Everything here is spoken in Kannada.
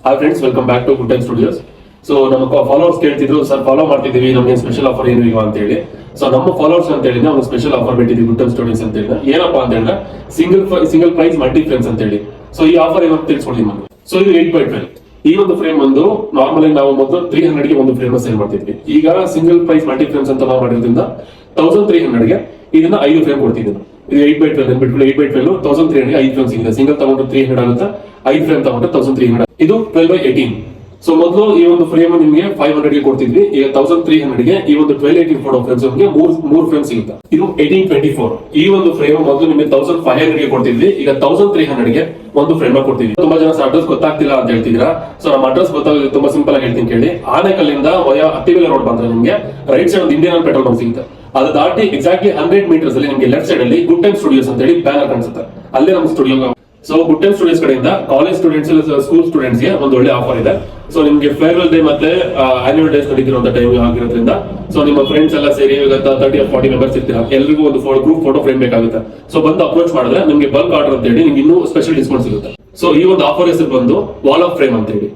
Hi friends, welcome back to good time studios. So ನಮ್ಮ ಫಾಲೋವರ್ಸ್ ಕೇಳ್ತಿದ್ರು, ಸರ್ ಫಾಲೋ ಮಾಡ್ತಿದೀವಿ, ನಮಗೆ ಸ್ಪೆಷಲ್ ಆಫರ್ ಏನು ಇಲ್ಲ ಅಂತ ಹೇಳಿ. ಸೊ ನಮ್ಮ ಫಾಲೋವರ್ಸ್ ಅಂತ ಹೇಳಿ ಒಂದು ಸ್ಪೆಷಲ್ ಆಫರ್ ಬಿಟ್ಟಿದ್ದೀವಿ ಗುಡ್ ಟೈಮ್ ಸ್ಟುಡಿಯೋಸ್ ಅಂತ ಹೇಳಿ. ಏನಪ್ಪಾ ಅಂತ ಹೇಳಿದ್ರೆ ಸಿಂಗಲ್ ಪ್ರೈಸ್ ಮಲ್ಟಿ ಫ್ರೇಮ್ಸ್ ಅಂತ ಹೇಳಿ. ಸೊ ಈ ಆಫರ್ ಏನಂತ ತಿಳಿಸ್ಕೊಡ್ತೀನಿ ನಾನು. ಸೊ ಇದು 8.5 ಈ ಒಂದು ಫ್ರೇಮ್ ಒಂದು ನಾರ್ಮಲ್ ಆಗಿ ನಾವು ಮೊದಲು 300 ಗೆ ಒಂದು ಫ್ರೇಮ್ ಸೇಲ್ ಮಾಡ್ತಿದ್ವಿ. ಈಗ ಸಿಂಗಲ್ ಪ್ರೈಸ್ ಮಲ್ಟಿ ಫ್ರೇಮ್ಸ್ ಅಂತ ನಾವು ಮಾಡಿರೋದ್ರಿಂದ 1300 ಗೆ ಇದನ್ನ 5 ಫ್ರೇಮ್ ಕೊಡ್ತಿದ್ವಿ. ಇದು 8/12 ಬಿಟ್ಬಿಟ್ಟು 8/12 1300 ಗೆ 5 ಫ್ರೇಮ್ ಸಿಗುತ್ತೆ. ಸಿಂಗಲ್ ತಗೊಂಡ್ರೆ 300 ಆಗುತ್ತೆ, 5 ಫ್ರೇಮ್ ತಗೊಂಡ್ರೆ 1300. ಇದು 12/18. ಸೊ ಮೊದಲು ಈ ಒಂದು ಫ್ರೇಮ್ ನಿಮಗೆ 500 ಗೆ ಕೊಡ್ತಿದ್ವಿ. ಈಗ 1300 ಗೆ ಈ ಒಂದು 12/18 ಫೋಟೋ ಫ್ರೇಮ್ಸ್ ನಿಮಗೆ ಮೂರು ಫ್ರೇಮ್ ಸಿಗುತ್ತೆ. ಇದು 18/24. ಈ ಒಂದು ಫ್ರೇಮ್ ಮೊದಲು ನಿಮಗೆ 1500 ಗೆ ಕೊಡ್ತಿದ್ವಿ. ಈಗ 1300 ಗೆ ಒಂದು ಫ್ರೇಮ್ ಕೊಡ್ತೀವಿ. ತುಂಬಾ ಜನ ಅಡ್ರೆಸ್ ಗೊತ್ತಾಗ್ತಿಲ್ಲ ಅಂತ ಹೇಳ್ತಿದ್ದೀರಾ. ಸೊ ನಮ್ಮ ಅಡ್ರೆಸ್ ಗೊತ್ತಾಗ ತುಂಬಾ ಸಿಂಪಲ್ ಆಗಿ ಹೇಳ್ತೀನಿ ಕೇಳಿ. ಆನೆಕಲ್ಲಿಂದ ಹತ್ತಿವೆಲೆ ರೋಡ್ ಬಂದ್ರೆ ನಿಮಗೆ ರೈಟ್ ಸೈಡ್ ಒಂದು ಇಂಡಿಯನ್ ಪೆಟ್ರೋಲ್ ಬಂಕ್ ಸಿಗುತ್ತೆ. ಅದು ದಾಟಿ ಎಕ್ಸಾಕ್ಟ್ಲಿ 100 ಮೀಟರ್ಸ್ ಅಲ್ಲಿ ನಿಮಗೆ ಲೆಫ್ಟ್ ಸೈಡ್ ಅಲ್ಲಿ ಗುಡ್ ಟೈಮ್ ಸ್ಟುಡಿಯೋಸ್ ಅಂತ ಹೇಳಿ ಬ್ಯಾನರ್ ಕಾಣಿಸುತ್ತೆ. ಅಲ್ಲೇ ನಮ್ಮ studio. So good time studios ಕಡೆಯಿಂದ ಕಾಲೇಜ್ ಸ್ಟೂಡೆಂಟ್ಸ್, ಸ್ಕೂಲ್ ಸ್ಟೂಡೆಂಟ್ಸ್ ಗೆ ಒಂದು ಒಳ್ಳೆ ಆಫರ್ ಇದೆ. ಸೊ ನಿಮ್ಗೆ ಫೇರ್ವೆಲ್ ಡೇ ಮತ್ತೆ ಆನ್ಯುವಲ್ ಡೇಸ್ ನಡೀತಿರುವಂತ ಟೈಮ್ ಆಗಿರೋದ್ರಿಂದ ಸೊ ನಿಮ್ಮ ಫ್ರೆಂಡ್ಸ್ ಎಲ್ಲ ಸೇರಿ 30 or 40 ಮೆಂಬರ್ಸ್ ಇರ್ತೀರಾ, ಎಲ್ರಿಗೂ ಒಂದು ಗ್ರೂಪ್ ಫೋಟೋ ಫ್ರೇಮ್ ಬೇಕಾಗುತ್ತೆ. ಸೊ ಬಂದು ಅಪ್ರೋಚ್ ಮಾಡಿದ್ರೆ ನಿಮ್ಗೆ ಬಲ್ಕ್ ಆರ್ಡರ್ ಅಂತ ಹೇಳಿ ನಿಮ್ಗೆ ಇನ್ನೂ ಸ್ಪೆಷಲ್ ಡಿಸ್ಕೌಂಟ್ ಸಿಗುತ್ತೆ. ಸೊ ಈ ಒಂದು ಆಫರ್ ಹೆಸರು ಬಂದು ವಾಲ್ ಆಫ್ ಫ್ರೇಮ್ ಅಂತ ಹೇಳಿ.